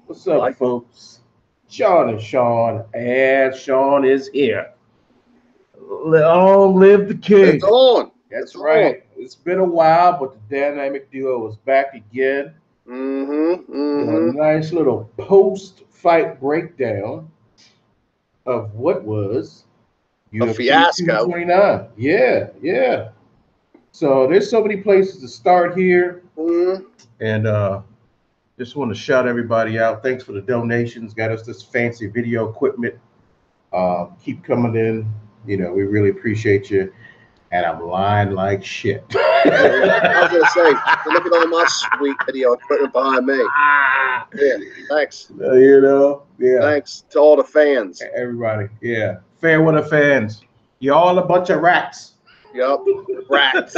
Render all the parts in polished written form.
What's up, folks? Sean and Sean is here. Long live the king. It's on. That's right. It's been a while, but the dynamic duo is back again. A nice little post-fight breakdown of what was UFC fiasco. 229. Yeah. So there's so many places to start here, and just want to shout everybody out. Thanks for the donations. Got us this fancy video equipment. Keep coming in. We really appreciate you. And I'm lying like shit. I was going to say, look at all my sweet video equipment behind me. Yeah, thanks. Yeah. Thanks to all the fans. Everybody, yeah. Fair weather fans. You all a bunch of rats. Yup, rats.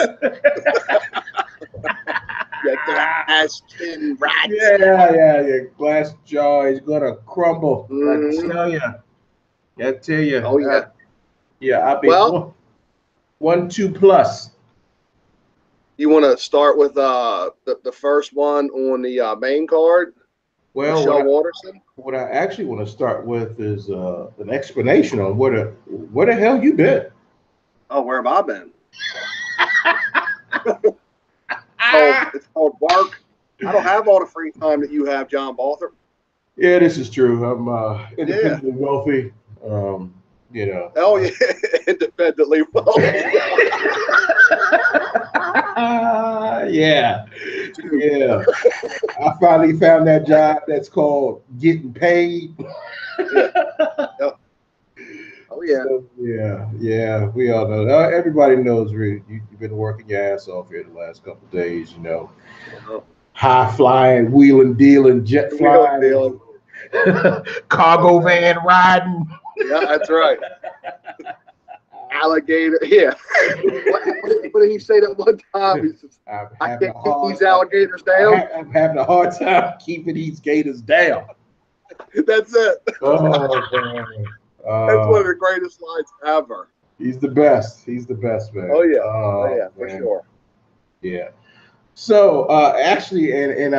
Your glass skin rats. Yeah. Glass jaw is gonna crumble. I tell you. Oh yeah. I'll be 1-2 plus. You want to start with the first one on the main card? Well, Michelle Waterson. What I actually want to start with is an explanation on where the hell you been. Oh, where have I been? It's called work. I don't have all the free time that you have, John Balther. Yeah, this is true. I'm independently wealthy. Oh yeah, independently wealthy. Yeah. I finally found that job that's called getting paid. Yep. Oh yeah. So, yeah. We all know. Everybody knows you've been working your ass off here the last couple of days. High flying, wheeling, dealing, jet flying, cargo van riding. Yeah, that's right. Alligator. Yeah. What did he say that one time? He says, I can't keep these alligators down. I'm having a hard time keeping these gators down. That's it. Oh, man. That's one of the greatest lines ever. He's the best. He's the best, man. Oh yeah, for sure. Yeah. So actually, and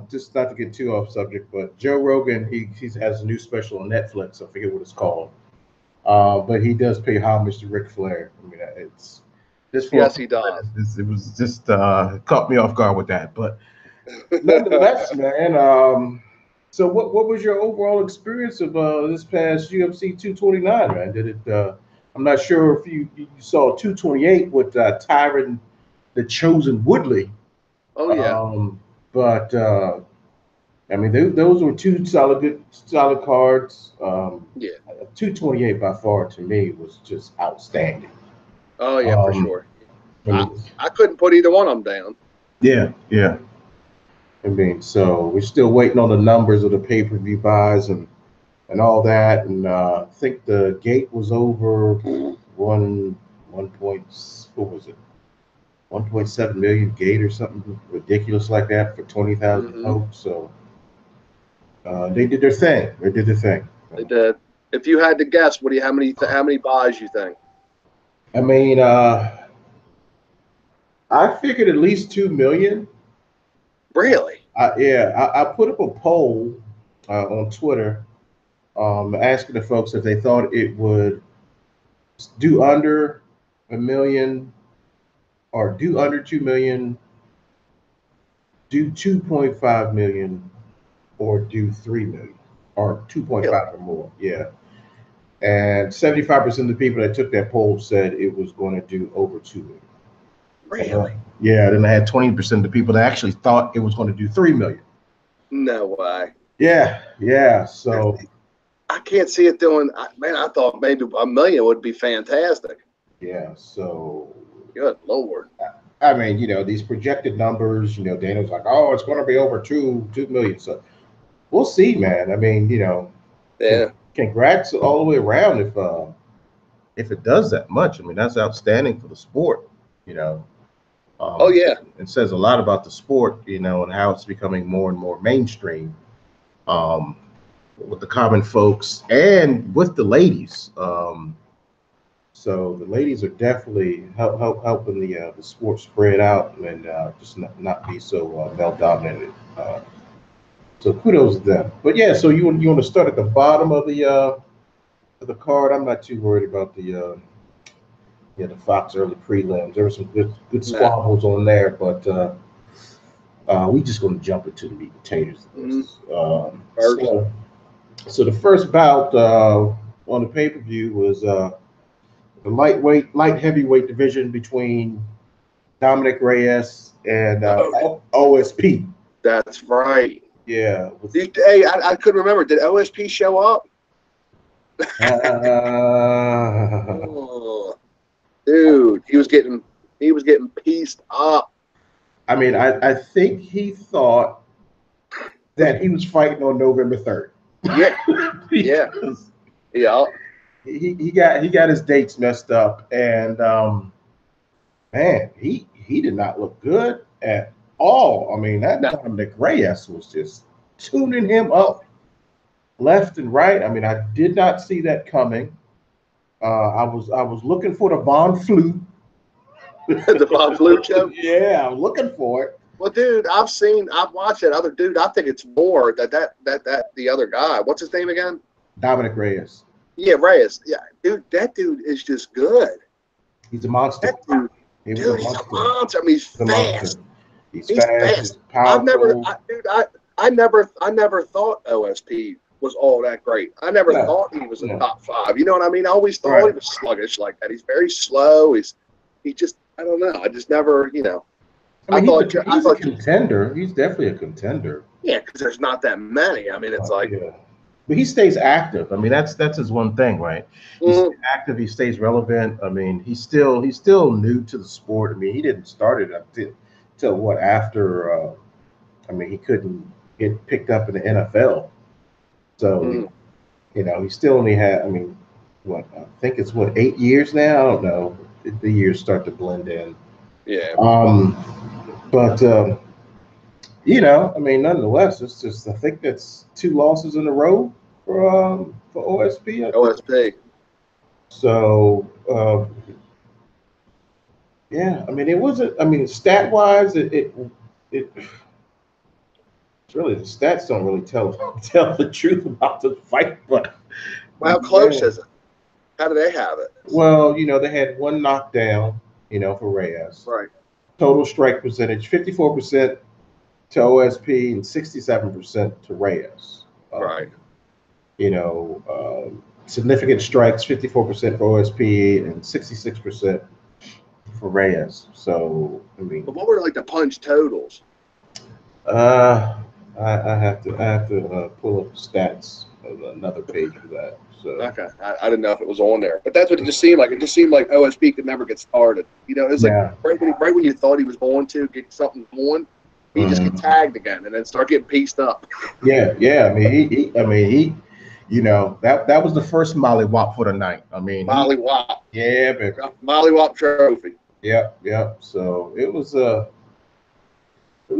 just not to get too off subject, but Joe Rogan, he has a new special on Netflix. I forget what it's called. But he does pay homage to Ric Flair. I mean, it's just yes, he does. It was just caught me off guard with that, but nonetheless, man. So what was your overall experience of this past UFC 229, man? Did it? I'm not sure if you saw 228 with Tyron the Chosen Woodley. Oh yeah. But I mean, those were two solid cards. 228 by far to me was just outstanding. Oh yeah, for sure. I couldn't put either one of them down. Yeah. I mean, so we're still waiting on the numbers of the pay-per-view buys and all that. And I think the gate was over 1.7 million gate or something ridiculous like that for 20,000 folks. So they did their thing. They did. If you had to guess, how many buys you think? I mean, I figured at least 2 million. Really? I put up a poll on Twitter asking the folks if they thought it would do under 1 million or do under 2 million, do 2.5 million, or do 3 million, or 2.5 or more. Yeah. And 75% of the people that took that poll said it was going to do over 2 million. Really? Yeah. Then I had 20% of the people that actually thought it was going to do 3 million. No way. Yeah. So I can't see it doing. Man, I thought maybe 1 million would be fantastic. Yeah. So. Good Lord. I mean, these projected numbers. Dana's like, oh, it's going to be over 2 million. So we'll see, man. I mean, Yeah. Congrats all the way around if it does that much. I mean, that's outstanding for the sport. Oh yeah. It says a lot about the sport, and how it's becoming more and more mainstream with the common folks and with the ladies. So the ladies are definitely helping the sport spread out and just not be so male dominated. So kudos to them. But yeah, so you want to start at the bottom of the card. I'm not too worried about the Fox early prelims. There were some good squabbles on there, but we just going to jump into the meat and potatoes of this. So the first bout on the pay-per-view was the light heavyweight division between Dominic Reyes and OSP. That's right. Yeah. Hey, I couldn't remember. Did OSP show up? Oh, dude, he was getting pieced up. I mean, I think he thought that he was fighting on November 3rd. Yeah. Yeah. He got his dates messed up, and man, he did not look good at all. I mean, that Dominic Reyes was just tuning him up left and right. I mean, I did not see that coming. I was looking for the Von Flue. The Von Flue show? Yeah, I'm looking for it. Well, dude, I've watched that other dude. I think it's more that the other guy. What's his name again? Dominic Reyes. Yeah, Reyes. Yeah, dude, that dude is just good. He's a monster. That dude, he's a monster. I mean, he's fast. He's fast. He's powerful. I never thought OSP was all that great. I never thought he was a top 5. You know what I mean? I always thought he was sluggish like that. He's very slow. He just, I don't know. I just never, you know. I mean, he's a contender. He's definitely a contender. Yeah, because there's not that many. I mean, it's like. Yeah. But he stays active. I mean, that's his one thing, right? He's active. He stays relevant. I mean, he's still new to the sport. I mean, he didn't start it until what after. I mean, he couldn't get picked up in the NFL. So, you know, he still only had. I mean, I think it's 8 years now. I don't know. The years start to blend in. Yeah. But you know, I mean, nonetheless, it's just I think that's 2 losses in a row for OSP. OSP. So yeah, I mean, it wasn't. I mean, stat wise, it's really the stats don't really tell the truth about the fight. But how close is it? How do they have it? Well, you know, they had 1 knockdown. You know, for Reyes. Right. Total strike percentage 54% to OSP and 67% to Reyes. Right. You know, significant strikes 54% for OSP and 66% for Reyes. So I mean, but what were like the punch totals? I have to pull up stats of another page for that. So okay, I didn't know if it was on there, but that's what it just seemed like. It just seemed like OSP could never get started. You know, it was like right when you thought he was going to get something going, he just get tagged again and then start getting pieced up. Yeah. I mean, he, you know, that was the first mollywop for the night. I mean, mollywop. Yeah, baby. Mollywop trophy. Yeah. So it was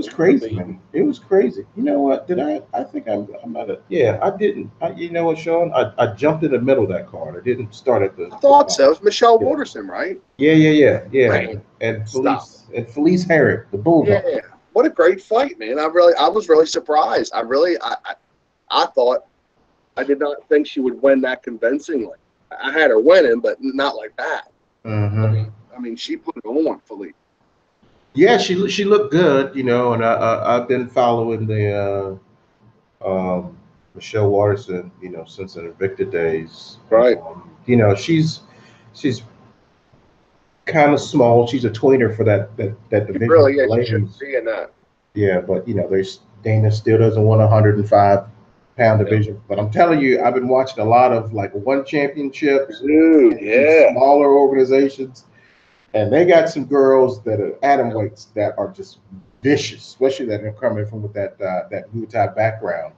crazy, man. It was crazy. You know what? I think I'm not a. Yeah, I didn't. You know what, Sean? I jumped in the middle of that card. I didn't start at the. I thought so. It was Michelle Waterson, right? Yeah. Right. And Felice Herrick, the Bulldog. Yeah. What a great fight, man. I was really surprised. I thought, I did not think she would win that convincingly. I had her winning, but not like that. Mm-hmm. I mean, she put it on, Felice. Yeah, she looked good, you know, and I've been following the Michelle Waterson, you know, since the Invicta days. Right. You know, she's kind of small. She's a tweener for that division. Really, yeah, she shouldn't be in that. Yeah, but you know, Dana still doesn't want 105-pound division. Yeah. But I'm telling you, I've been watching a lot of like one championships, smaller organizations. And they got some girls that are atom weights that are just vicious, especially that are coming from with that Muay Thai background.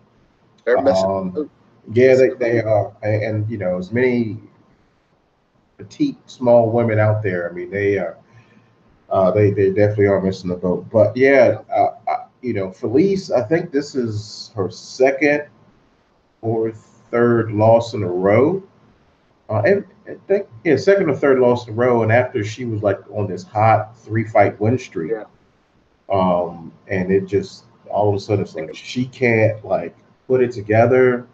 They're missing. Yeah, they are, and you know, as many petite, small women out there. I mean, they definitely are missing the boat. But yeah, you know, Felice, I think this is her 2nd or 3rd loss in a row. And I think, 2nd or 3rd loss in a row, and after she was like on this hot 3-fight win streak, and it just all of a sudden it's like she can't like put it together.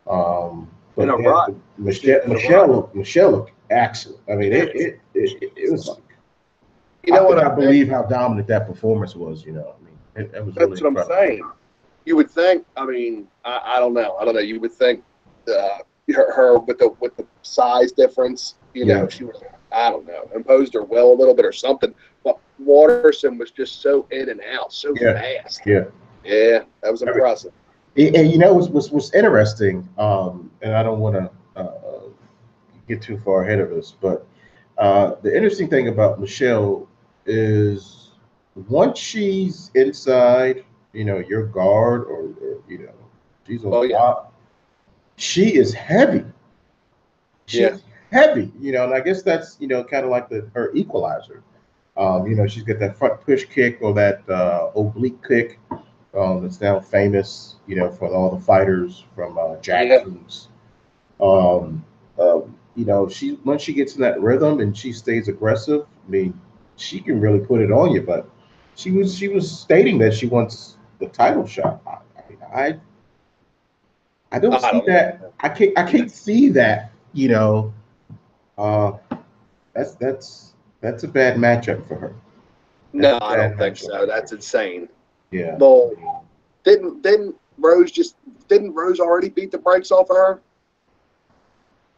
But in a man, rut. Michelle looked excellent. I mean, it was like, you know what? I believe how dominant that performance was. You know, I mean, it was really that's what incredible. I'm saying. You would think. I mean, I don't know. I don't know. You would think her with the size difference. You know, she was. I don't know. Imposed her will a little bit or something. But Watterson was just so in and out, so fast. Yeah, that was impressive. And you know what's interesting, and I don't want to get too far ahead of us, but the interesting thing about Michelle is once she's inside, you know, your guard or you know, she's on top, she is heavy. She's heavy, you know, and I guess that's, you know, kind of like her equalizer. You know, she's got that front push kick or that oblique kick. That's now famous, you know, for all the fighters from Jackson's. You know, once she gets in that rhythm and she stays aggressive, I mean, she can really put it on you. But she was stating that she wants the title shot. I don't see that. I can't see that. You know, that's a bad matchup for her. No, I don't think so. That's insane. Yeah. Well, didn't Rose already beat the brakes off of her?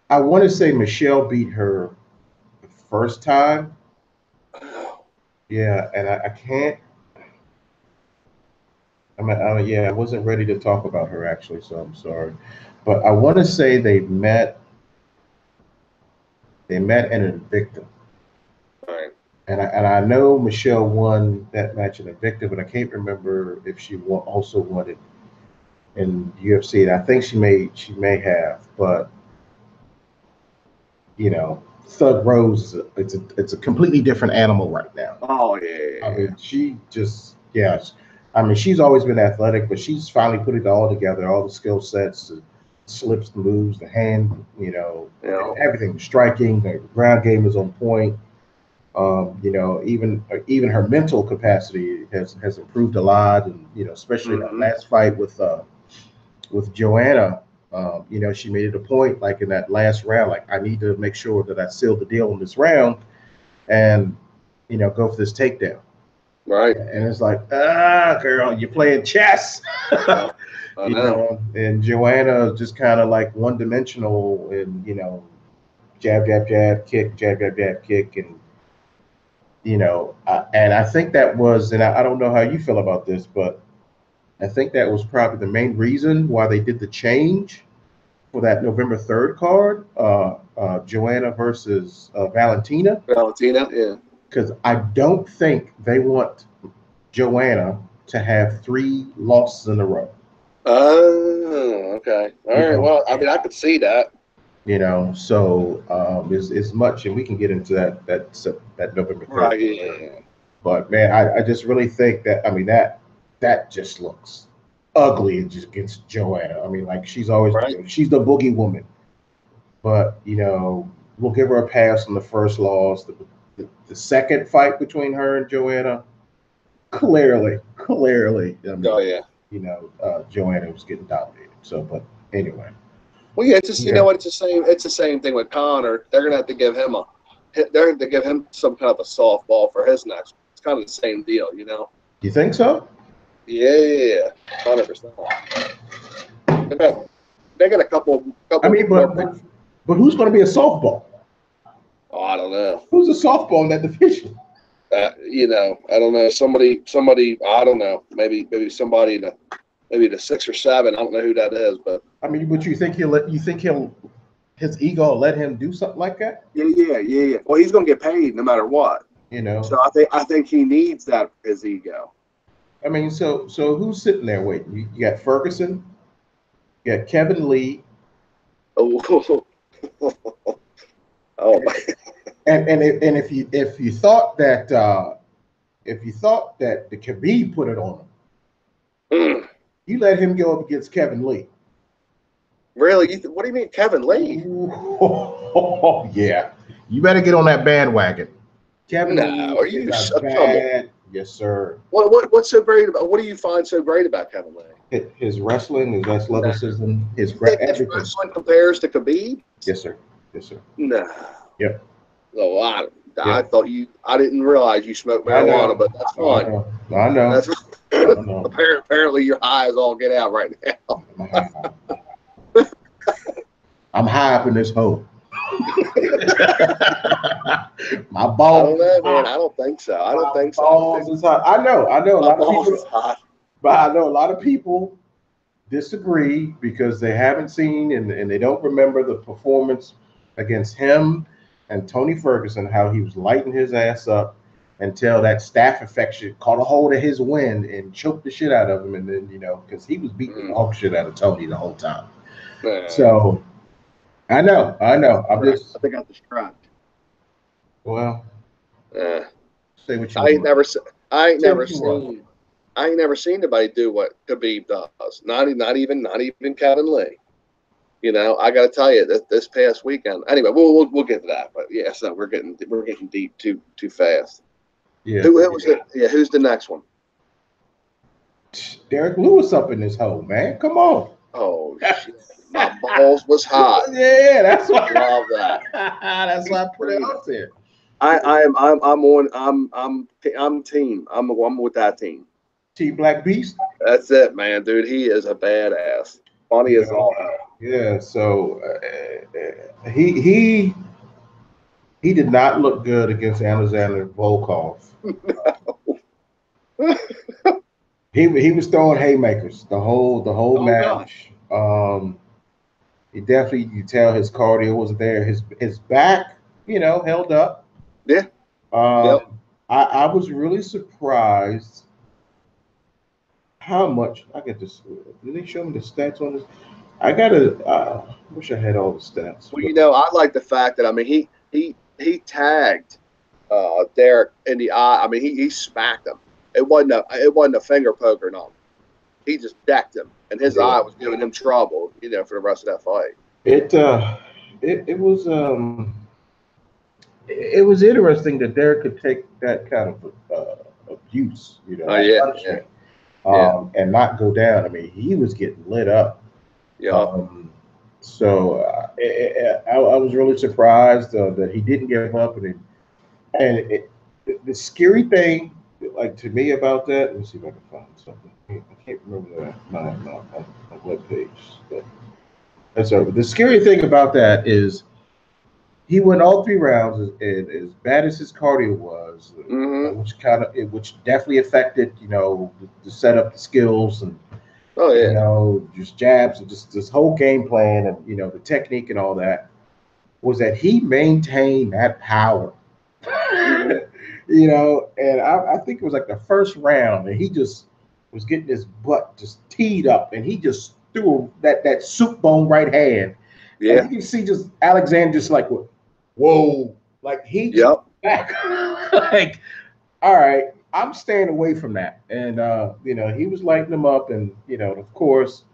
I want to say Michelle beat her the first time. Yeah, and I can't. I wasn't ready to talk about her actually, so I'm sorry. But I want to say they met in Invicta. Right. And I know Michelle won that match in Invicta, but I can't remember if she also won it in UFC. And I think she may have, but you know, Thug Rose, it's a completely different animal right now. Oh yeah. I mean, she just I mean, she's always been athletic, but she's finally put it all together, all the skill sets, the slips, the moves, the hand, you know, everything. Striking, the ground game is on point. You know, even her mental capacity has improved a lot, and you know, especially in that last fight with Joanna. You know, she made it a point, like in that last round, like I need to make sure that I seal the deal in this round, and you know, go for this takedown. Right. And it's like, girl, you're playing chess. I know. And Joanna just kind of like one dimensional, and you know, jab, jab, jab, kick, jab, jab, jab, kick, and you know, and I think that was, and I don't know how you feel about this, but I think that was probably the main reason why they did the change for that November 3rd card, Joanna versus Valentina. Valentina, yeah. Because I don't think they want Joanna to have 3 losses in a row. Oh, okay. All right. Well, I mean, I could see that. You know, so as much, and we can get into that November 3rd. Right, yeah. But man, I just really think that, I mean, that just looks ugly against Joanna. I mean, like she's always she's the boogie woman. But you know, we'll give her a pass on the first loss. The second fight between her and Joanna, clearly. I mean, you know, Joanna was getting dominated. So, but anyway. Well, yeah, it's just you know what, it's the same thing with Connor. They're gonna have to give him some kind of a softball for his next. It's kind of the same deal, you know. You think so? Yeah, 100%. They got a couple. I mean, but who's going to be a softball? Oh, I don't know. Who's a softball in that division? You know, I don't know. Somebody. I don't know. Maybe somebody maybe the 6 or 7. I don't know who that is, but I mean, but you think his ego will let him do something like that? Yeah. Well, he's going to get paid no matter what. You know. So I think he needs that for his ego. I mean, so who's sitting there waiting? You got Ferguson, you got Kevin Lee. Oh, and if you thought that the Khabib put it on him, you let him go up against Kevin Lee. Really? What do you mean, Kevin Lee? Oh, yeah. You better get on that bandwagon. Kevin Lee are you is a Yes, sir. What's so great about? What do you find so great about Kevin Lee? His wrestling, his athleticism, his You think his everything. wrestling compares to Khabib? Yes, sir. Yes, sir. No. Yep. A lot. I Yep. thought you. I didn't realize you smoked marijuana, but that's fine. I know. That's I know. apparently your high is all get out right now. I'm high up in this hole. My balls. I don't know, man. I don't think so. I don't think so. Balls is hot. I know. A lot of people. Hot. But I know a lot of people disagree because they haven't seen and they don't remember the performance against him and Tony Ferguson, how he was lighting his ass up until that staph infection caught a hold of his wind and choked the shit out of him. And then, because he was beating the dog shit out of Tony the whole time. So I know. I think I'm distracted. Well, say what you I ain't want. never seen anybody do what Khabib does. Not even Kevin Lee. I got to tell you that this past weekend. Anyway, we'll get to that. But yeah, so we're getting deep too fast. Yeah. Who was it? Yeah, who's the next one? Derek Lewis up in this hole, man. Come on. Oh shit. My balls was hot. Yeah, that's why. I love that. That's why I put it out there. I'm team. I'm with that team. Team Black Beast. That's it, man, dude. He is a badass. Funny as all. Yeah. So he did not look good against Alexander Volkov. He was throwing haymakers the whole match. He definitely, you tell his cardio was there. His back, held up. Yeah. I was really surprised how much I get this. Did they show me the stats on this? I wish I had all the stats. Well, I like the fact that he tagged Derek in the eye. I mean, he smacked him. It wasn't a finger poke or nothing. He just decked him, and his eye was giving him trouble, for the rest of that fight. It was interesting that Derek could take that kind of abuse, punishment, and not go down. I mean, he was getting lit up. Yeah. So I was really surprised that he didn't give up, and the scary thing, like to me about that. Let me see if I can find something. I can't remember my webpage, but that's over. The scary thing about that is he went all 3 rounds, and as bad as his cardio was, which definitely affected, the setup, the skills, and just jabs, and just this whole game plan, and the technique and all that, was that he maintained that power. And I think it was like the first round, and he just was getting his butt just teed up, and he just threw that soup bone right hand. Yeah. And you can see just Alexander just like, whoa, like he just back. Like, all right, I'm staying away from that. And he was lighting them up, and of course,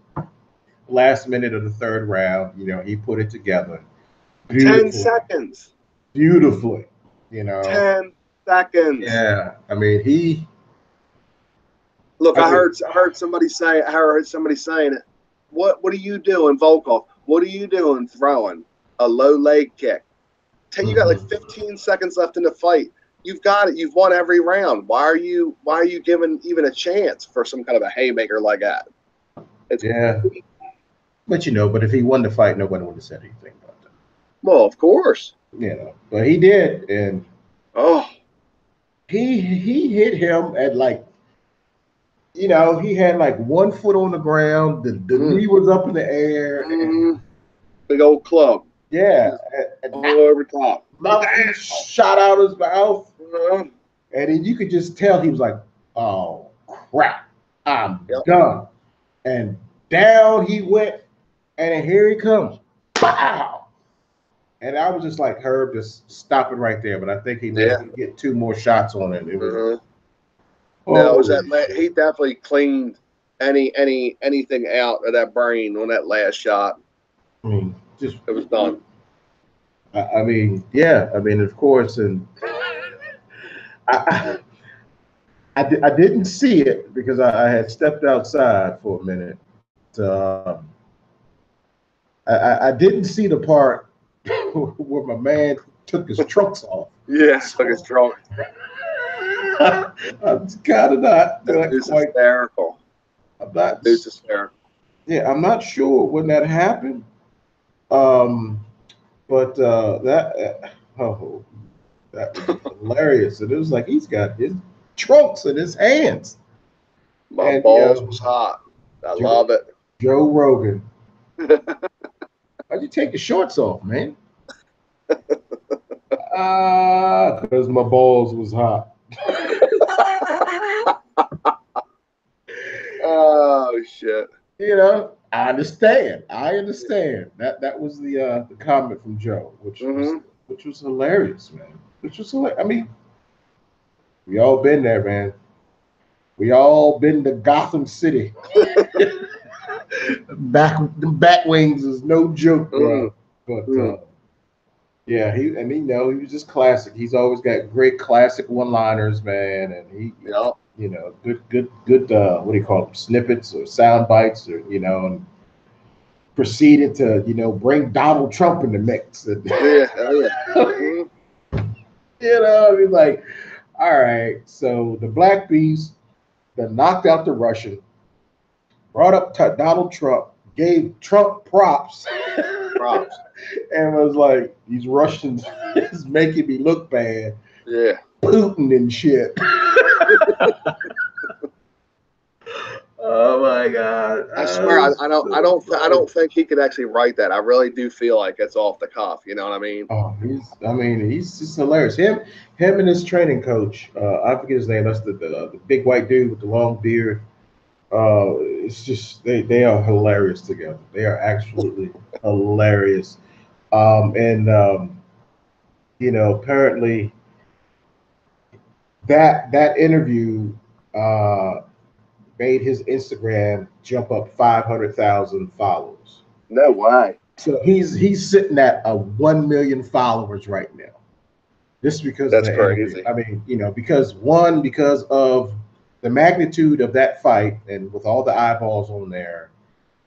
last minute of the 3rd round, he put it together. 10 seconds. Beautifully, 10 seconds. Yeah, I mean, he. Look, I heard somebody say. I heard somebody saying it. What are you doing, Volkov? What are you doing throwing a low leg kick? You got like 15 seconds left in the fight. You've got it. You've won every round. Why are you giving even a chance for some kind of a haymaker like that? But but if he won the fight, nobody would have said anything about that. Well, of course. But he did, and he hit him at like, he had like 1 foot on the ground. The knee was up in the air. Big old club. Yeah. All over top. Mouth shot out his mouth. And then you could just tell he was like, oh, crap. I'm done. And down he went. And then here he comes. Pow! And I was just like, Herb, just stopping right there. But I think he let him get 2 more shots on it. It was. No, he definitely cleaned anything out of that brain on that last shot. I mean, it was done. I mean, of course, and I didn't see it because I had stepped outside for a minute. I didn't see the part where my man took his trunks off. Yeah, took his trunk. I'm kind of not It's quite hysterical. I'm not. It's hysterical. Yeah, I'm not sure when that happened. But that oh, that was hilarious. And it was like he's got his trunks in his hands. My balls was hot. I love it. Joe Rogan. Why'd you take your shorts off, man? Because my balls was hot. Oh shit. You know, I understand. That was the comment from Joe, which was hilarious, man. Which was hilarious. I mean, we all been there, man. We all been to Gotham City. The bat wings is no joke, bro. But yeah, he was just classic. He's always got great classic one-liners, man, and he you know, good what do you call them, snippets or sound bites, or and proceeded to bring Donald Trump in the mix. And, he's like, all right, so the Black Beast that knocked out the Russian, brought up Donald Trump, gave Trump props, and was like, these Russians is making me look bad. Yeah, Putin and shit. Oh my God! I swear, I don't think he could actually write that. I really do feel like it's off the cuff. You know what I mean? Oh, he's just hilarious. Him and his training coach. I forget his name. That's the big white dude with the long beard. It's just they are hilarious together. They are absolutely hilarious. Apparently that interview made his Instagram jump up 500,000 followers. No way. So he's sitting at 1 million followers right now. This is because that's of the crazy. Interview. I mean, because of the magnitude of that fight and with all the eyeballs on there,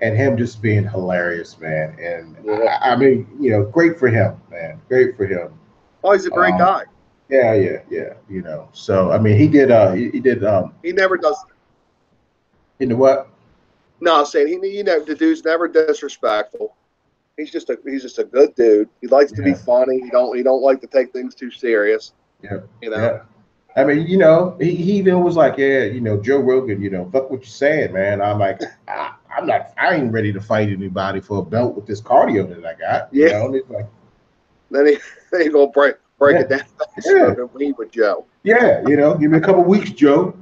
and him just being hilarious, man. And I mean, great for him, man. Great for him. Oh, he's a great guy. Yeah. So I mean, he did. He never does. Into what? No, I'm saying the dude's never disrespectful. He's just a good dude. He likes to be funny. He don't like to take things too serious. Yeah. Yeah. I mean, he even was like, Joe Rogan, fuck what you're saying, man. I'm like, I ain't ready to fight anybody for a belt with this cardio that I got. Yeah. And it's like, then he gonna break it down. Smoking weed with Joe. Yeah, give me a couple weeks, Joe.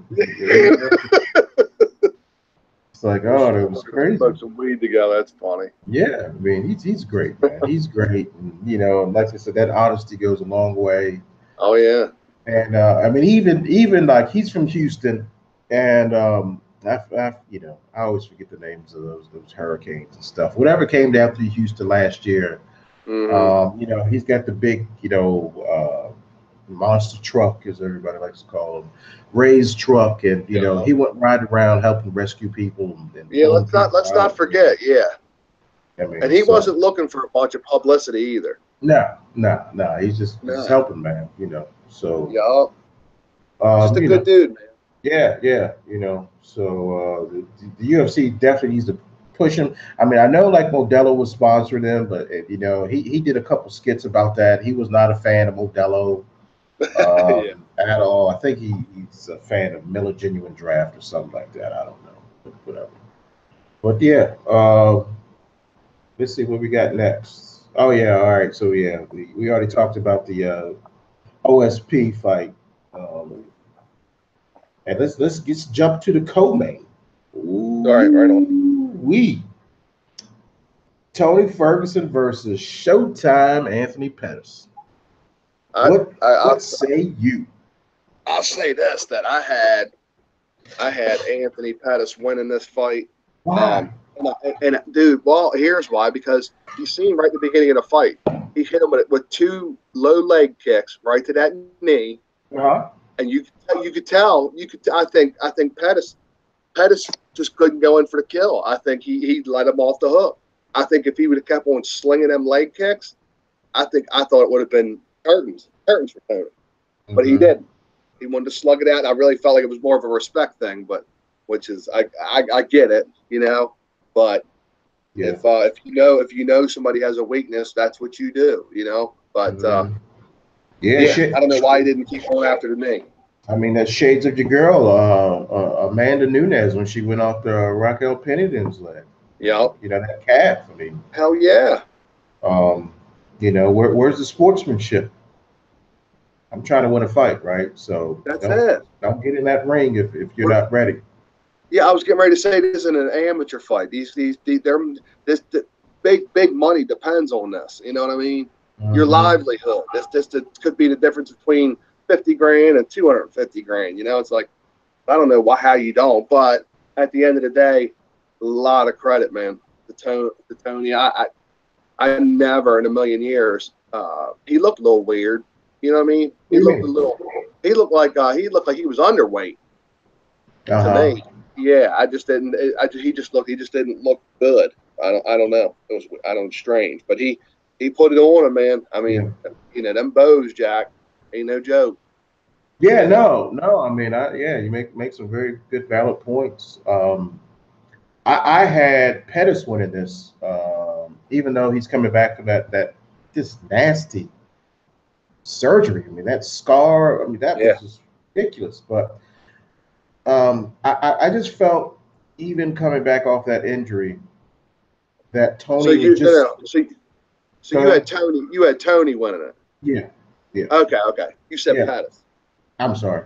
It's like, oh, that was crazy. Smoke some weed together. That's funny. Yeah, I mean, he's great, man. He's great, and like I said, that honesty goes a long way. Oh yeah. And I mean, even like he's from Houston, and I always forget the names of those hurricanes and stuff. Whatever came down through Houston last year, he's got the big, monster truck, as everybody likes to call him, raised truck, and he went riding around helping rescue people. Let's not forget, I mean, and he wasn't looking for a bunch of publicity either. No, he's just helping, man. So just a good dude, man. Yeah. So the UFC definitely needs to push him. I mean, I know like Modelo was sponsoring him, but he did a couple skits about that. He was not a fan of Modelo at all. I think he's a fan of Miller Genuine Draft or something like that. I don't know, but whatever. But yeah, let's see what we got next. Oh yeah, all right. So yeah, we already talked about the OSP fight. And let's jump to the co-main. All right on. Tony Ferguson versus Showtime Anthony Pettis. What say you? I'll say this: that I had Anthony Pettis winning this fight. Why? And dude, well, here's why. Because you seen right at the beginning of the fight, he hit him with two low leg kicks right to that knee. and you could tell. I think Pettis just couldn't go in for the kill. I think he let him off the hook. I think if he would have kept on slinging them leg kicks, I thought it would have been curtains for Tony. But he didn't. He wanted to slug it out. I really felt like it was more of a respect thing, but which is I get it, you know. But if you know somebody has a weakness, that's what you do, you know. But I don't know why he didn't keep going after the knee. I mean, that's shades of your girl, Amanda Nunes, when she went off the Raquel Pennington's leg. Yeah. You know, that calf. I mean, hell yeah. You know, where's the sportsmanship? I'm trying to win a fight, right? So that's it. Don't get in that ring if you're not ready. Yeah, I was getting ready to say this in an amateur fight. This big money depends on this. You know what I mean? Your livelihood. This could be the difference between 50 grand and 250 grand. You know, it's like, I don't know how you don't, but at the end of the day, a lot of credit, man, to Tony. I never in a million years. He looked a little weird. You know what I mean? He looked like he was underweight to me. Yeah, he just didn't look good. I don't know. I don't strange, but he put it on him, man. I mean, you know, them bows, Jack, ain't no joke. Yeah, no. I mean, you make some very good, valid points. I had Pettis winning this, even though he's coming back from that just nasty surgery. I mean, that scar. I mean, that was just ridiculous. But I just felt, even coming back off that injury, that Tony. So you had Tony winning it. Yeah. Okay. You said Pettis. I'm sorry.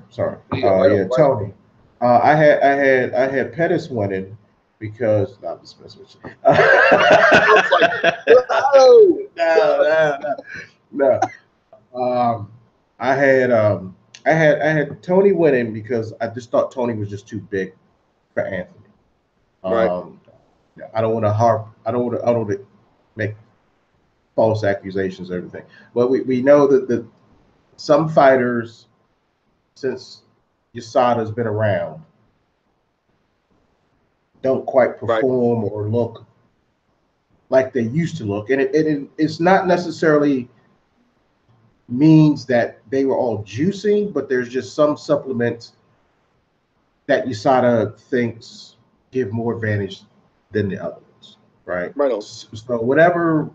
Tony. I had Pettis winning because I'm just messing with you. No. I had Tony winning because I just thought Tony was just too big for Anthony. Right. I don't want to make false accusations and everything. But we know that some fighters, since USADA's been around, don't quite perform or look like they used to look. And it's not necessarily means that they were all juicing, but there's just some supplements that USADA thinks give more advantage than the other ones, right? Right. So whatever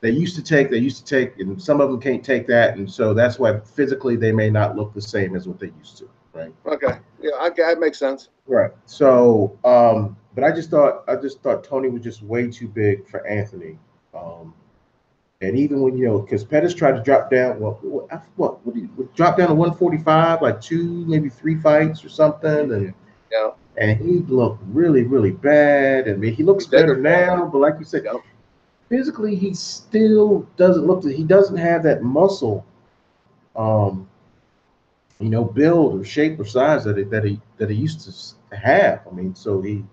they used to take, and some of them can't take that, and so that's why physically they may not look the same as what they used to, right? Okay, yeah, that makes sense. Right. So, but I just thought Tony was just way too big for Anthony, and even when because Pettis tried to drop down, what would he drop down to 145, like 2, maybe 3 fights or something, and he looked really, really bad. I mean, he looks better now, but like you said, physically he still doesn't look. He doesn't have that muscle, build or shape or size that he used to have. I mean, so he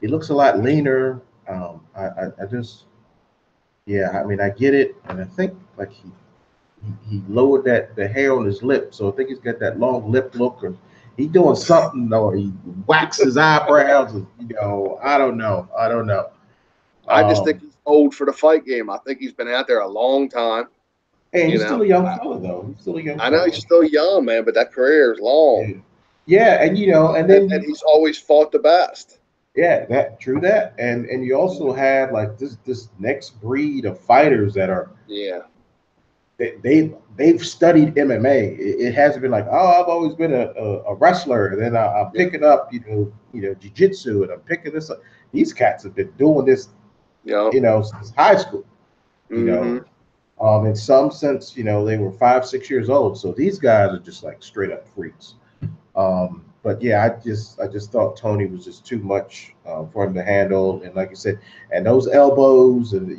looks a lot leaner. I just. Yeah, I mean, I get it, and I think like he lowered the hair on his lip, so I think he's got that long lip look, or he's doing something, or he waxed his eyebrows. I don't know. I just think he's old for the fight game. I think he's been out there a long time. And he's still a young fella, though. He's still a young fella. I know he's still young, man, but that career is long. Yeah, and and he's always fought the best. Yeah, true that, and you also have like this next breed of fighters that are they've studied MMA. It hasn't been like, oh, I've always been a wrestler, and then I'm picking up jiu-jitsu, and I'm picking this up. These cats have been doing this since high school. In some sense, they were 5-6 years old, so these guys are just like straight up freaks. But yeah, I just thought Tony was just too much for him to handle, and like you said, and those elbows, and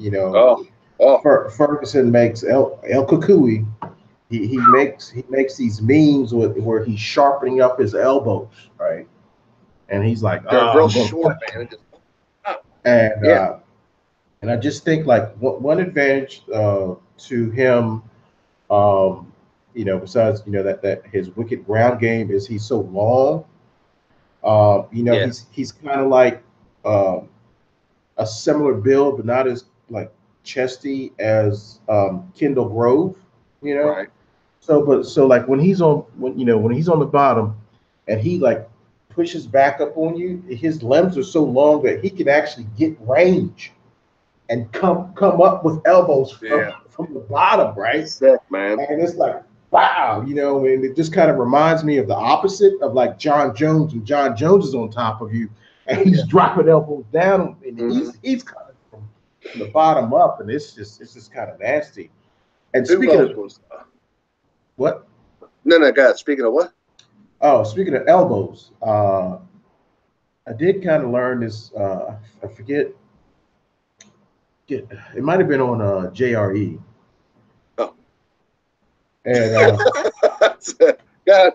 Ferguson makes El Kukui. He makes these memes where he's sharpening up his elbows, right? And he's like, they're real short, man. And I just think like one advantage to him besides that his wicked ground game is he's so long. Yeah. He's kind of like a similar build, but not as like chesty as Kendall Grove. Right. So like when he's on the bottom, and he like pushes back up on you, his limbs are so long that he can actually get range and come up with elbows from the bottom, right? Sick, man. And it's like, wow, and it just kind of reminds me of the opposite of like John Jones, and John Jones is on top of you, and he's dropping elbows down, and he's coming from the bottom up, and it's just kind of nasty. And speaking of what? No, go ahead. Speaking of what? Oh, speaking of elbows, I did kind of learn this. I forget. It might have been on JRE. Oh. And God.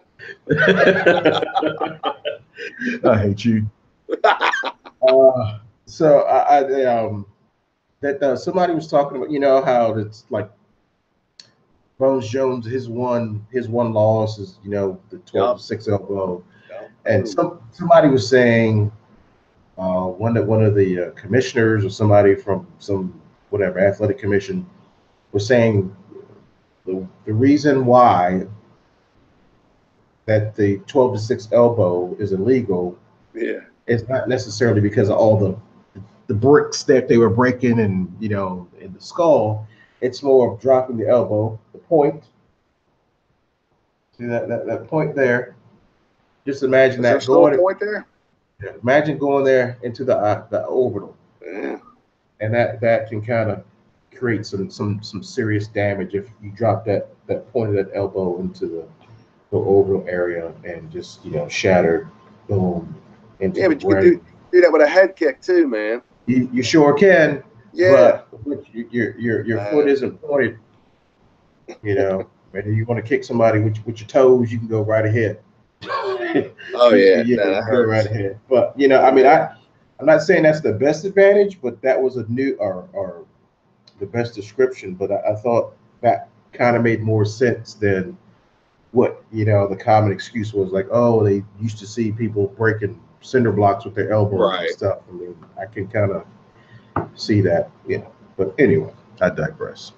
I hate you. So somebody was talking about how it's like Bones Jones, his one loss is the 12-6 elbow, and somebody was saying one of the commissioners or somebody from some whatever athletic commission was saying the reason why that the 12-6 elbow is illegal is not necessarily because of all the bricks that they were breaking and in the skull. It's more of dropping the elbow, the point. See that point there? Just imagine that going. Point there? Imagine going there into the orbital. Yeah. And that can kind of create some serious damage if you drop that point of that elbow into the orbital area and just shatter, boom, into the brain. You can do that with a head kick too, man. You sure can. Yeah. But your foot isn't pointed. Maybe you want to kick somebody with your toes, you can go right ahead. Oh yeah, go right ahead. But I'm not saying that's the best advantage, but that was a new or the best description. But I thought that kind of made more sense than what the common excuse was, like, oh, they used to see people breaking cinder blocks with their elbows and stuff. I mean, I can kind of see that, But anyway, I digress.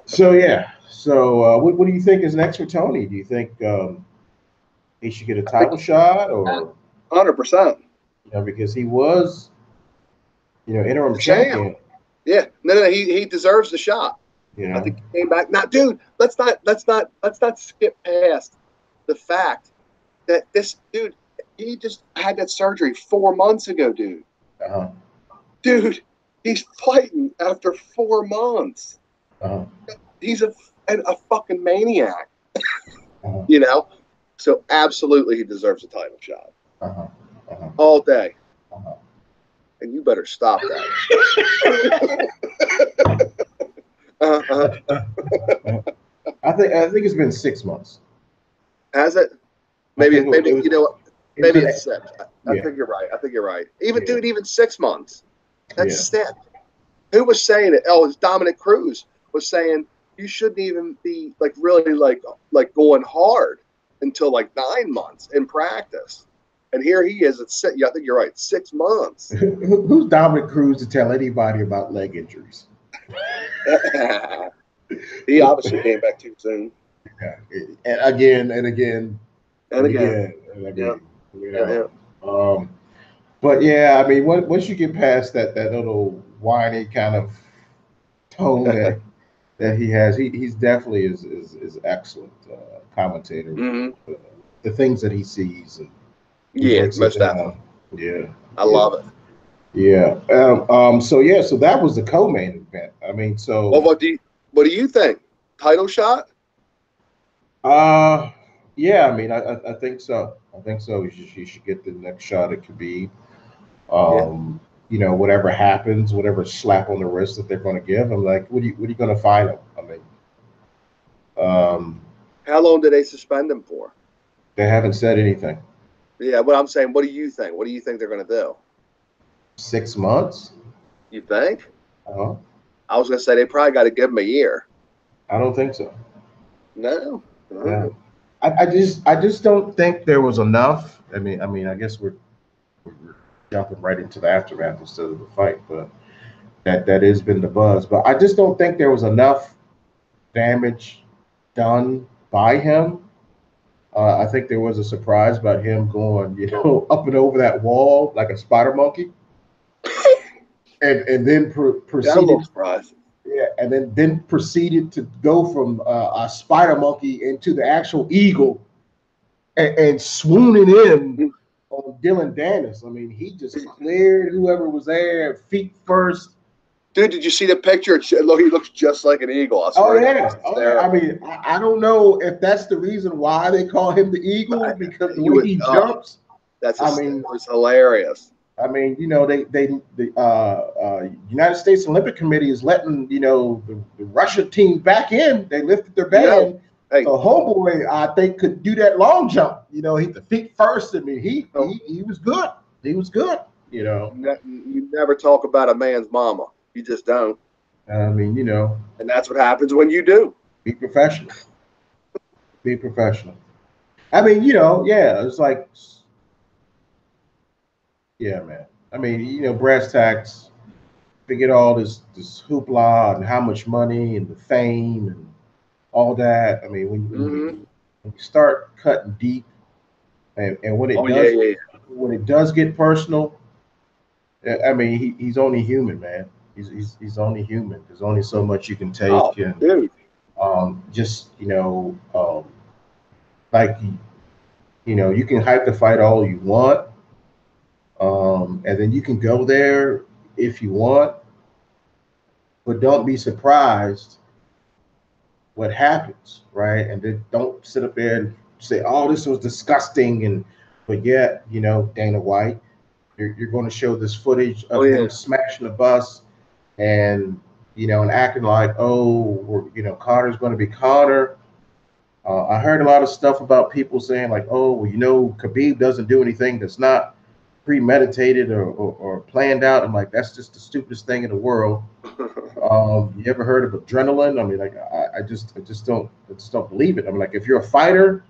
So what do you think is next for Tony? Do you think he should get a title shot, or 100%? Because he was interim champion. Yeah, no, he deserves the shot. I think he came back. Now, dude, let's not skip past the fact that this dude, he just had that surgery 4 months ago, dude. Uh-huh. Dude, he's fighting after 4 months. Uh-huh. He's a fucking maniac. Uh-huh. So absolutely he deserves a title shot. Uh-huh. Uh-huh. All day. Uh-huh. And you better stop that. I think it's been 6 months. Has it? Maybe it's 6. I think you're right. Even 6 months. That's sick. Who was saying it? Oh, it's Dominic Cruz was saying you shouldn't even be really going hard until 9 months in practice. And here he is at 6. I think you're right. 6 months. Who's Dominic Cruz to tell anybody about leg injuries? He obviously came back too soon. Yeah. And again. But yeah, I mean, once you get past that little whiny kind of tone that he has, he's definitely is excellent commentator. Mm-hmm. The things that he sees and most definitely. Yeah, I love it. Yeah. So that was the co-main event. I mean, so. Well, what do you think? Title shot? Yeah. I mean, I think so. He should get the next shot at Khabib. Whatever happens, whatever slap on the wrist that they're going to give him, what are you going to find him? I mean, how long did they suspend him for? They haven't said anything. Yeah, what I'm saying, what do you think? What do you think they're going to do? 6 months? You think? Uh-huh. I was going to say they probably got to give him a year. I don't think so. No. Yeah. I just don't think there was enough. I guess we're jumping right into the aftermath instead of the fight, but that has been the buzz. But I just don't think there was enough damage done by him. I think there was a surprise about him going, up and over that wall like a spider monkey, and then Yeah, I'm a little proceeded. surprised. Yeah, and then proceeded to go from a spider monkey into the actual eagle and swooning in on Dylan Dennis. I mean, he just cleared whoever was there, feet first. Dude, did you see the picture? Look, he looks just like an eagle. I Oh swear. yeah, I mean, I don't know if that's the reason why they call him the eagle, because the way he jumps. It was hilarious. I mean, the United States Olympic Committee is letting the Russia team back in. They lifted their ban. Hey. So homeboy, I think, could do that long jump. Hit the feet first. I mean, he was good. He was good. You never talk about a man's mama. You just don't. I mean, and that's what happens when you do. Be professional. Be professional. I mean, yeah, it's like, yeah, man. I mean, brass tacks. Forget all this hoopla and how much money and the fame and all that. I mean, when you start cutting deep, and when it does get personal, I mean, he's only human, man. He's only human. There's only so much you can take. And dude. Just like you can hype the fight all you want, and then you can go there if you want, but don't be surprised what happens, right? And then don't sit up there and say, "Oh, this was disgusting," but yet, Dana White, you're going to show this footage of him smashing the bus, and and acting like, Connor's going to be Connor. I heard a lot of stuff about people saying like, "Oh, well, Khabib doesn't do anything that's not premeditated or planned out." I'm like, that's just the stupidest thing in the world. You ever heard of adrenaline? I mean, like, I just don't believe it. I'm like, if you're a fighter,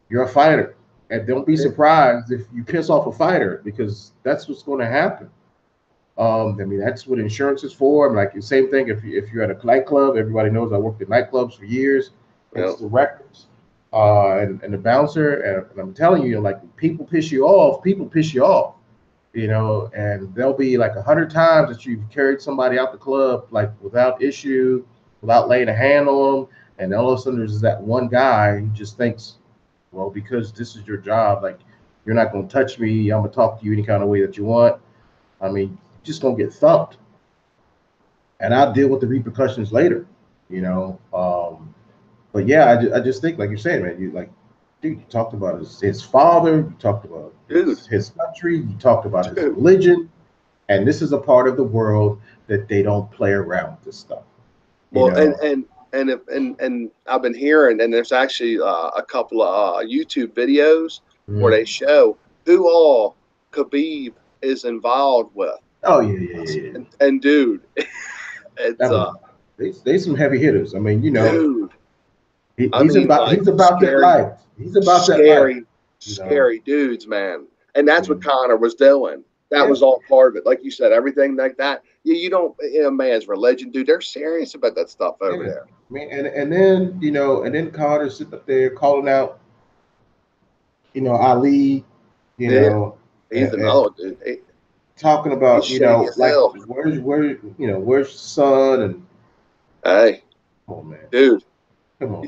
you're a fighter, and don't be surprised if you piss off a fighter, because that's what's going to happen. I mean, that's what insurance is for. I'm like, the same thing if you're at a nightclub. Everybody knows I worked at nightclubs for years. It's the records and the bouncer, and I'm telling you, like, people piss you off, and there'll be like 100 times that you've carried somebody out the club like without issue, without laying a hand on them, and all of a sudden there's that one guy who just thinks, well, because this is your job, like, you're not going to touch me, I'm going to talk to you any kind of way that you want. I mean, you're just going to get thumped, and I'll deal with the repercussions later, but yeah, I just think, like you're saying, man, dude, you talked about his father, you talked about his country, you talked about his religion, and this is a part of the world that they don't play around with this stuff. Well, and I've been hearing, and there's actually a couple of YouTube videos where they show who all Khabib is involved with. Oh yeah. And dude, it's they some heavy hitters. I mean, dude. He's about that life. He's about that life. Scary dudes, man. And that's what Connor was doing. That was all part of it. Like you said, everything like that. You don't, man's religion, dude. They're serious about that stuff over there. Man, and then Connor's sitting up there calling out, Ali, He's another dude. Talking about, like, where's son, and hey, come on, man, dude. Come on.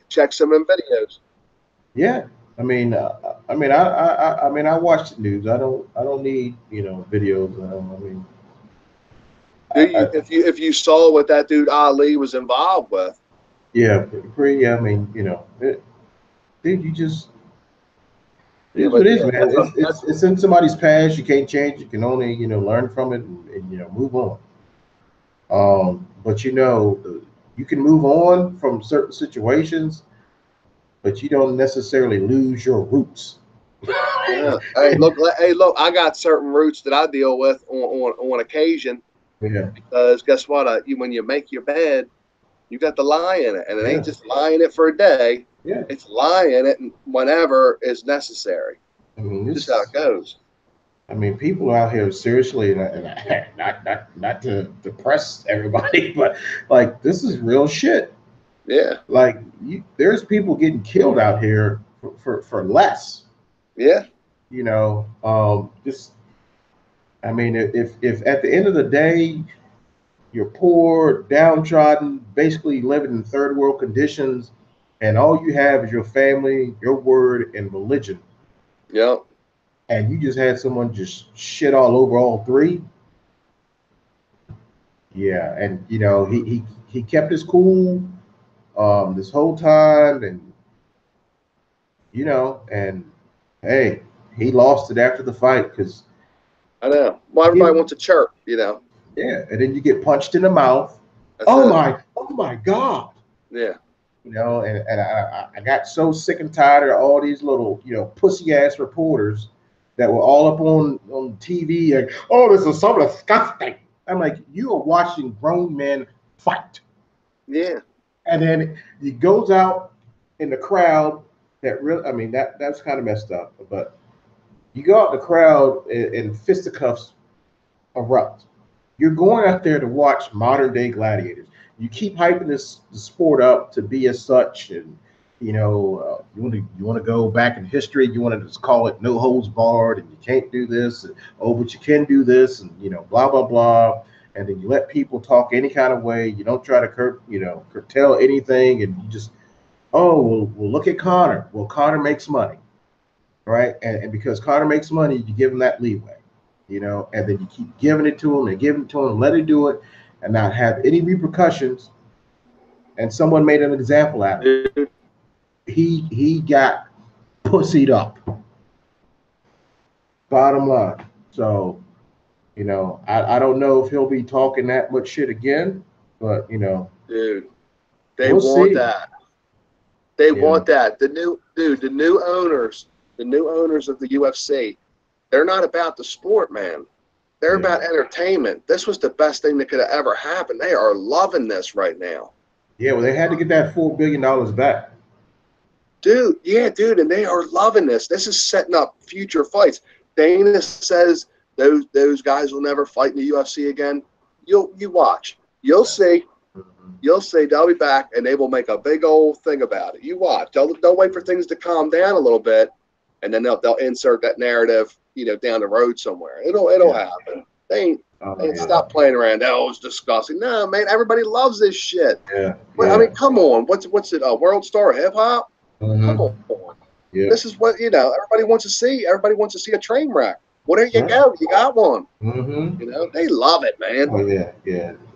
Check some of them videos. Yeah, I mean, I watch the news. I don't need videos. If you saw what that dude Ali was involved with. Yeah, I mean, dude, you just. It is what it is, man. It's in somebody's past. You can't change. You can only learn from it and move on. But you can move on from certain situations, but you don't necessarily lose your roots. Yeah. Hey, look! I got certain roots that I deal with on occasion. Yeah. Because guess what? When you make your bed, You got to lie in it, and it Yeah. ain't just lying it for a day. Yeah. It's lying it whenever is necessary. I mean, Just how it goes. I mean, people out here seriously, and not to depress everybody, but like this is real shit. Yeah. Like there's people getting killed out here for less. Yeah. You know, just I mean, if at the end of the day you're poor, downtrodden, basically living in third world conditions, and all you have is your family, your word, and religion. Yep. And you just had someone just shit all over all three. Yeah, and you know he kept his cool this whole time, and you know, and hey, he lost it after the fight because I know. Well, everybody wants a chirp, you know. Yeah, and then you get punched in the mouth. That's Oh it. my God. Yeah. You know, and I got so sick and tired of all these little, you know, pussy ass reporters that were all up on TV like, oh, this is so disgusting. I'm like, you are watching grown men fight. Yeah. And then he goes out in the crowd that really, I mean, that's kind of messed up. But you go out in the crowd and fisticuffs erupt. You're going out there to watch modern day gladiators. You keep hyping this sport up to be as such, and you know you want to go back in history. You want to just call it no holds barred, and you can't do this. And, oh, but you can do this, and you know blah blah blah. And then you let people talk any kind of way. You don't try to curtail anything, and you just well look at Connor. Well, Connor makes money, right? And because Connor makes money, you give him that leeway, you know, and then you keep giving it to him and giving it to him, let him do it and not have any repercussions. And someone made an example out of it. He got pussied up. Bottom line. So, you know, I don't know if he'll be talking that much shit again, but you know, dude, they we'll want see. that. They want that. The new owners of the UFC, they're not about the sport, man. They're about entertainment. This was the best thing that could have ever happened. They are loving this right now. Yeah, well, they had to get that $4 billion back. Dude, yeah, dude, and they are loving this. This is setting up future fights. Dana says those guys will never fight in the UFC again. You watch. You'll see. You'll see they'll be back, and they will make a big old thing about it. You watch. They'll wait for things to calm down a little bit, and then they'll insert that narrative, you know, down the road somewhere. It'll happen. They ain't stop playing around. Oh, it's disgusting. No, man, everybody loves this shit. Yeah. I mean, come on. What's it? World Star Hip Hop? Come on. Yeah. This is what everybody wants to see. Everybody wants to see a train wreck. Where you go? You got one. You know, they love it, man. Oh yeah.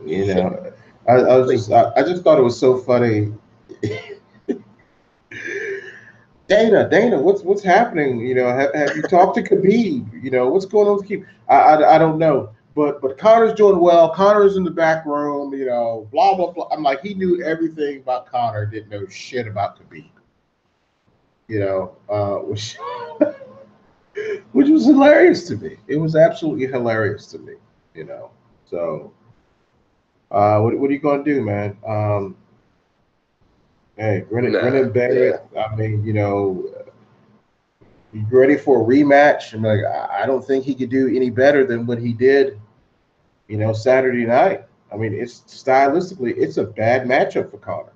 You know, I just thought it was so funny. Dana, what's happening? You know, have you talked to Khabib? You know, what's going on with Khabib? I don't know, but Connor's doing well. Connor's in the back room. You know, blah blah blah. I'm like, he knew everything about Connor, didn't know shit about Khabib. You know, which was hilarious to me. It was absolutely hilarious to me. You know, so what are you gonna do, man? Hey, Brennan Bennett. I mean, you know, you ready for a rematch? I'm like, I don't think he could do any better than what he did, you know, Saturday night. I mean, it's stylistically, it's a bad matchup for Connor.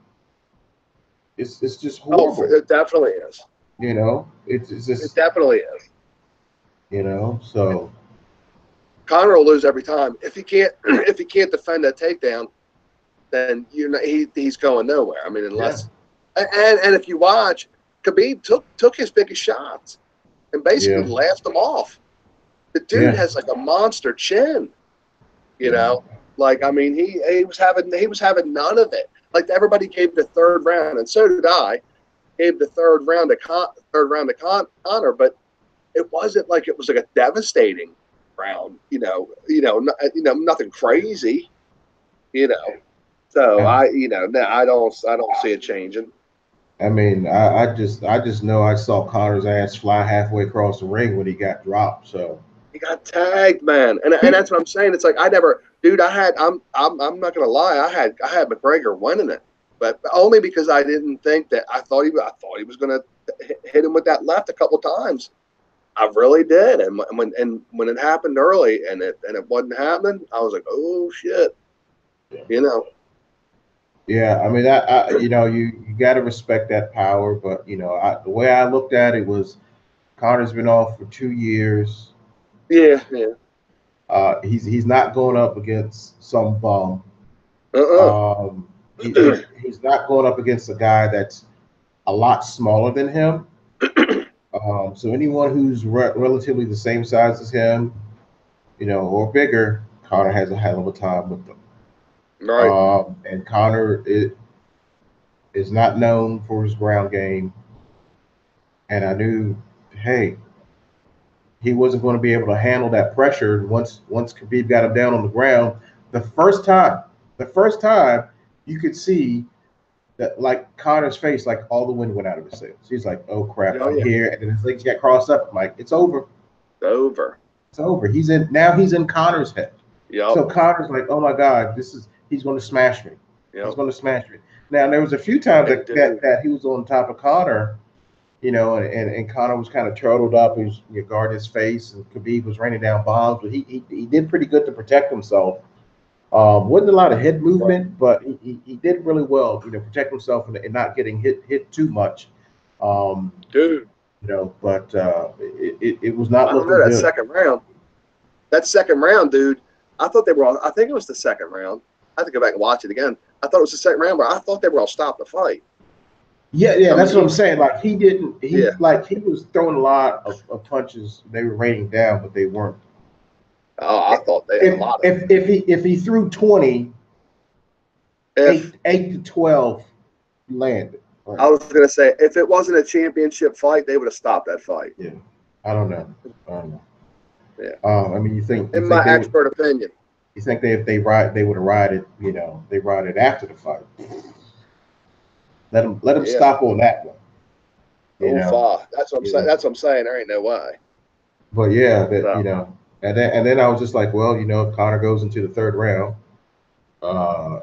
It's just horrible. Oh, it definitely is. You know, it's just, it definitely is. You know, so Connor will lose every time if he can't defend that takedown. Then he's going nowhere. I mean, unless and if you watch, Khabib took his biggest shots and basically laughed them off. The dude has like a monster chin, you know. Like I mean, he was having none of it. Like everybody gave the third round, and so did I. Gave the third round to Connor, but it wasn't like it was like a devastating round. Nothing crazy. You know. So I don't see it changing. I mean, I just know I saw Connor's ass fly halfway across the ring when he got dropped. So he got tagged, man, and that's what I'm saying. It's like I'm not gonna lie. I had McGregor winning it. but only because I didn't think that I thought he was going to hit him with that left a couple times. I really did, and when it happened early and it wasn't happening, I was like, oh shit, you know. Yeah, I mean, you got to respect that power, but the way I looked at it was Connor's been off for 2 years. Yeah. He's not going up against some bum. He's not going up against a guy that's a lot smaller than him. So anyone who's relatively the same size as him, or bigger, Connor has a hell of a time with them. Right. And Connor is not known for his ground game. And I knew, hey, he wasn't going to be able to handle that pressure once Khabib got him down on the ground. The first time you could see that, like, Connor's face, like all the wind went out of his sails. He's like, "Oh crap, I'm here," and then his legs got crossed up. I'm like, "It's over. It's over." He's in Connor's head. Yep. So Connor's like, "Oh my God, he's going to smash me. Yep. He's going to smash me." Now there was a few times that he was on top of Connor, and Connor was kind of turtled up. He was guarding his face, and Khabib was raining down bombs, but he did pretty good to protect himself. Wasn't a lot of head movement, but he did really well, protect himself and not getting hit too much. Dude. But it was not looking that good. Second round, dude. I thought they were all, I think it was the second round. I have to go back and watch it again. I thought it was the second round, but I thought they were all stopped the fight. Yeah, that's what I'm saying. Like he was throwing a lot of punches. They were raining down, but they weren't. Oh, I thought they had a lot of. If he threw 20, 8 to 12 landed. Right. I was going to say, if it wasn't a championship fight, they would have stopped that fight. Yeah, I don't know. Yeah. I mean, you think in my expert opinion, you think they would have rioted? They rioted after the fight. Let them stop on that one. That's what I'm saying. That's what I'm saying. There ain't no way. But yeah, and then I was just like, well, if Conor goes into the third round,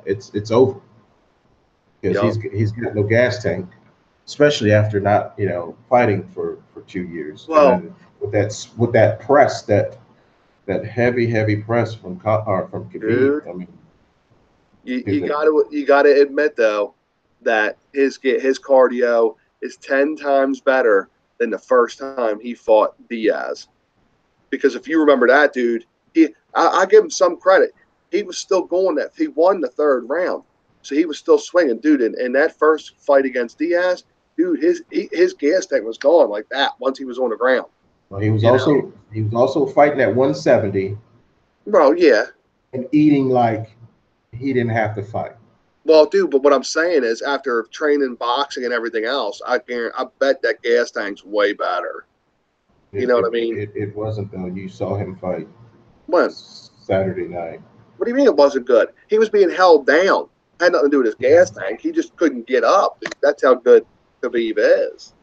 it's over because he's got no gas tank, especially after not fighting for 2 years. Well, and with that press, that heavy press from Khabib. Dude, I mean, you gotta admit though that his cardio is 10 times better than the first time he fought Diaz. Because if you remember that dude, I give him some credit. He was still going that. He won the third round, so he was still swinging, dude. In that first fight against Diaz, dude, his gas tank was gone like that once he was on the ground. Well, he was also fighting at 170. Bro, yeah. And eating like he didn't have to fight. Well, dude, but what I'm saying is, after training boxing and everything else, I bet that gas tank's way better. You know what I mean? It wasn't though. You saw him fight when Saturday night. What do you mean it wasn't good? He was being held down. It had nothing to do with his gas tank. He just couldn't get up. That's how good Khabib is.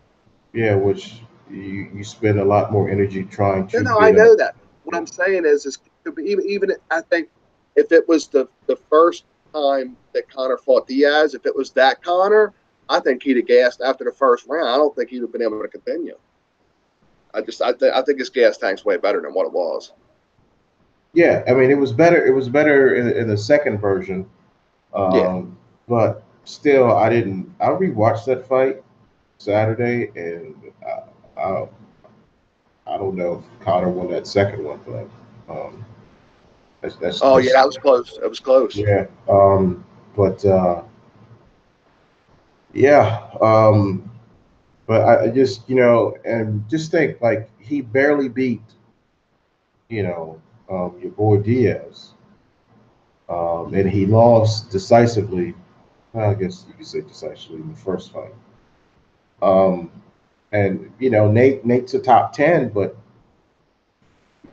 Yeah, which you spend a lot more energy trying to. No, I know that. What I'm saying is even I think if it was the first time that Conor fought Diaz, if it was that Conor, I think he'd have gassed after the first round. I don't think he'd have been able to continue. I think his gas tank's way better than what it was. Yeah, I mean it was better. It was better in the second version. But still, I rewatched that fight Saturday, and I don't know if Conor won that second one, but that was close. It was close. Yeah, but but I just and just think like he barely beat your boy Diaz, and he lost decisively. Well, I guess you could say decisively in the first fight. And Nate's a top 10, but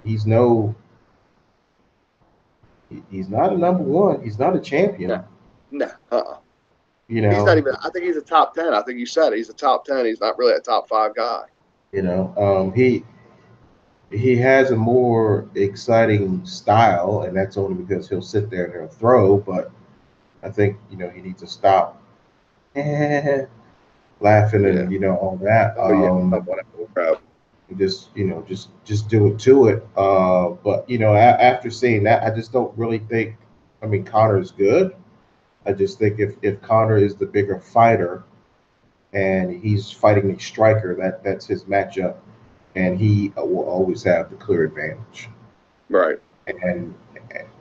he's not a number one. He's not a champion. No. He's not even. I think he's a top 10. I think you said it. He's a top 10. He's not really a top 5 guy. He has a more exciting style, and that's only because he'll sit there and he'll throw. But I think he needs to stop laughing Yeah. and all that. Oh yeah. Whatever. Just just do it to it. But after seeing that, I just don't really think. I mean, Conor is good. I just think if Conor is the bigger fighter and he's fighting a striker, that's his matchup, and he will always have the clear advantage. Right.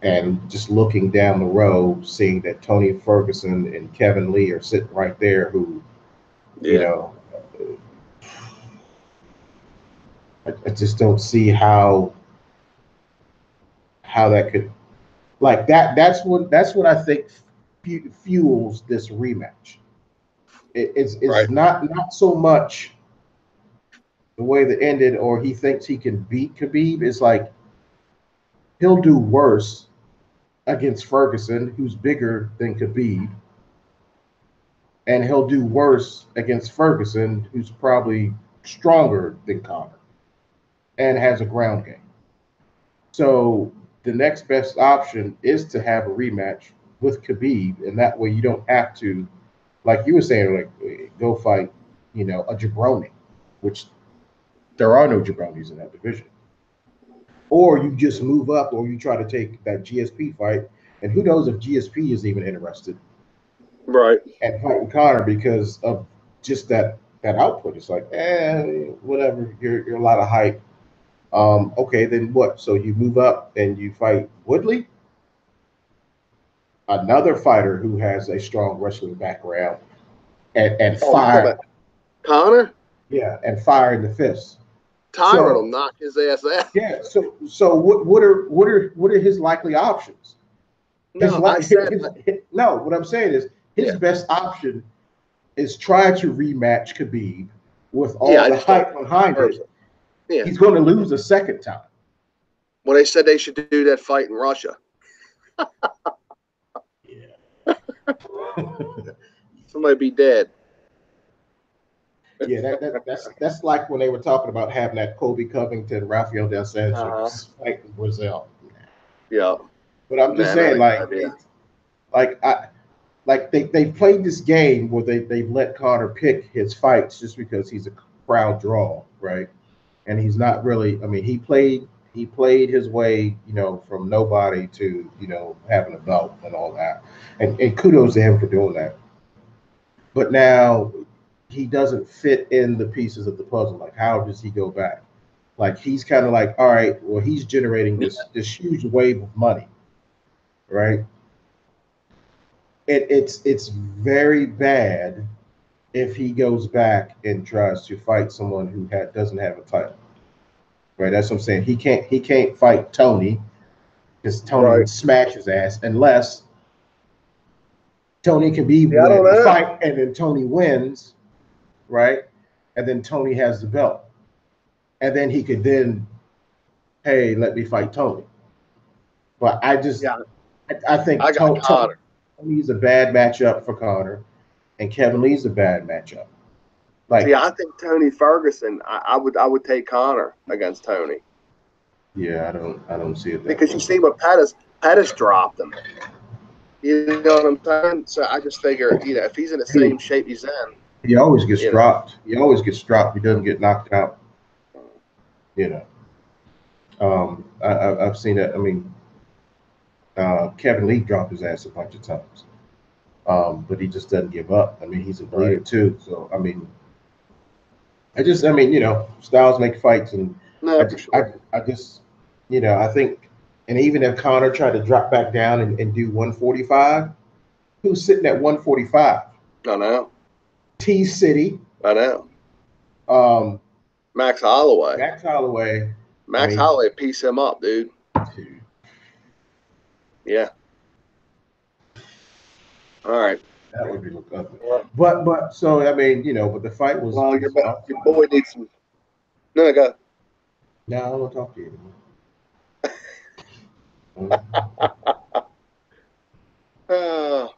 And just looking down the road, seeing that Tony Ferguson and Kevin Lee are sitting right there, who you Yeah. know, I just don't see how that could like that. That's what I think fuels this rematch. It's Right. not so much the way that ended, or he thinks he can beat Khabib. It's like he'll do worse against Ferguson, who's bigger than Khabib, and he'll do worse against Ferguson, who's probably stronger than Conor and has a ground game. So the next best option is to have a rematch with Khabib, and that way you don't have to, like you were saying, like go fight, a jabroni, which there are no jabronis in that division. Or you just move up, or you try to take that GSP fight, and who knows if GSP is even interested Right. at fighting Conor because of just that output. It's like, whatever. You're a lot of hype. Okay, then what? So you move up and you fight Woodley, another fighter who has a strong wrestling background, and Oh, you talking fire, about Connor? yeah, and fire in the fist. Tyron will So knock his ass out. yeah, so what are his likely options? His No, I like said, no. What I'm saying is his yeah, best option is try to rematch Khabib with yeah. all I the just don't hype think behind Thursday. it. Yeah. He's going to lose a second time. Well, they said they should do that fight in Russia. Yeah. Somebody be dead. Yeah, that's like when they were talking about having that Kobe Covington, Rafael Del Uh-huh. Santos fight in Brazil. Yeah. But I'm just Man, that saying, ain't a like, good idea. they played this game where they've let Conor pick his fights just because he's a crowd draw, right? And he's not really. I mean, he played his way, from nobody to having a belt and all that, and kudos to him for doing that. But now he doesn't fit in the pieces of the puzzle. Like, how does he go back? Like, he's kind of like, all right, well, he's generating this huge wave of money, right? It's very bad if he goes back and tries to fight someone who doesn't have a title, right? That's what I'm saying. He can't fight Tony because Tony Right. would smash his ass unless Tony can be Yeah, I don't win the know. fight and then Tony wins, right? And then Tony has the belt, and then he could then, hey, let me fight Tony. But Yeah, I think I got Connor. Tony's a bad matchup for Conor, and Kevin Lee's a bad matchup. See, Like, I think Tony Ferguson. I would take Connor against Tony yeah, I don't see it that because you way. see what Pettis dropped him. You know what I'm saying? So I just figure, if he's in the He same shape he's in, he always gets you know. dropped. He always gets dropped. He doesn't get knocked out. You know. I've seen that. I mean, Kevin Lee dropped his ass a bunch of times, but he just doesn't give up. I mean, he's a bleeder Right. too. So I mean, styles make fights, and I No, for just, sure. I just, I think, and even if Conor tried to drop back down and do 145, who's sitting at 145? I know. T City, I know. um, Max Holloway. Max Holloway. I Max mean, Holloway piece him up, dude. Yeah. All right. that would be look ugly. Well, But so I mean, but the fight was well, was your boy needs some. No, go. no, I don't want to talk to you anymore.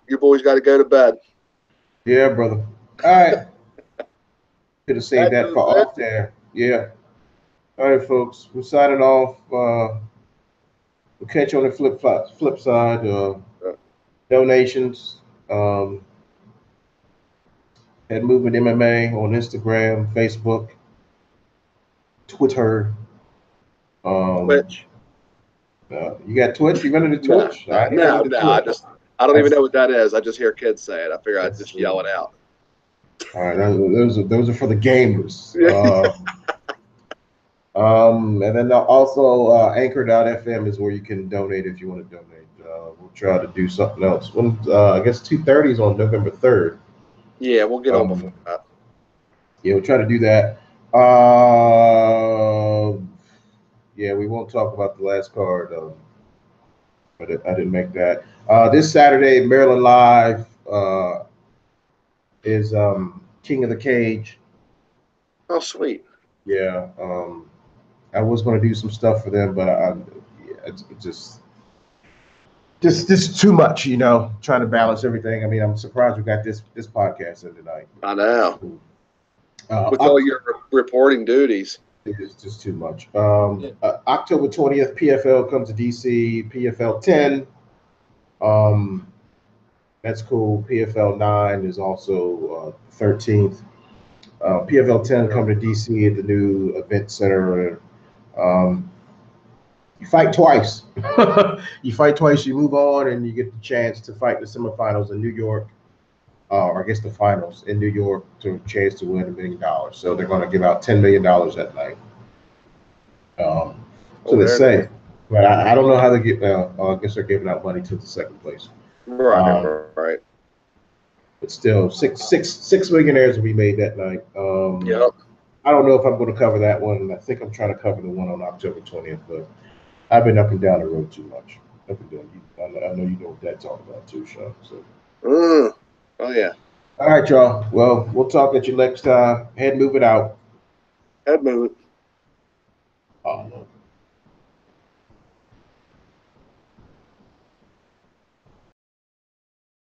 Your boy's got to go to bed. Yeah, brother. All right. Could have saved That that goes for it. off there. Yeah. All right, folks. We're signing off. We'll catch you on the flip side. Donations. Um, Head Movement MMA on Instagram, Facebook, Twitter. Twitch. You got Twitch? You running the No, Twitch? I ain't running the Twitch. I don't even know what that is. I just hear kids say it. I figure I'd just yell it out. All right, those are for the gamers. And then also Anchor.fm is where you can donate if you want to donate. We'll try to do something else. When I guess 2:30 is on November 3rd. Yeah, we'll get on before that. Yeah, we'll try to do that. Yeah, we won't talk about the last card, but I didn't make that. This Saturday, Maryland Live is King of the Cage. Oh, sweet. Yeah, I was going to do some stuff for them, but it's just too much, trying to balance everything. I mean, I'm surprised we got this podcast in tonight. I know. With all your reporting duties. It's just too much. October 20th, PFL comes to DC. PFL 10. That's cool. PFL 9 is also 13th. PFL 10 come to DC at the new event center. You fight twice. You move on, and you get the chance to fight the semifinals in New York, or I guess the finals in New York, to a chance to win $1 million. So they're going to give out $10 million that night. So they say, but I don't know how they get. I guess they're giving out money to the second place. Right. But still, six millionaires will be made that night. Yep. I don't know if I'm going to cover that one. I think I'm trying to cover the one on October 20th, but I've been up and down the road too much. Up and down. I know you know what that's all about too, Sean. So. Oh yeah. All right, y'all. Well, we'll talk at you next time. Head Movement out. Head Movement. Oh, no.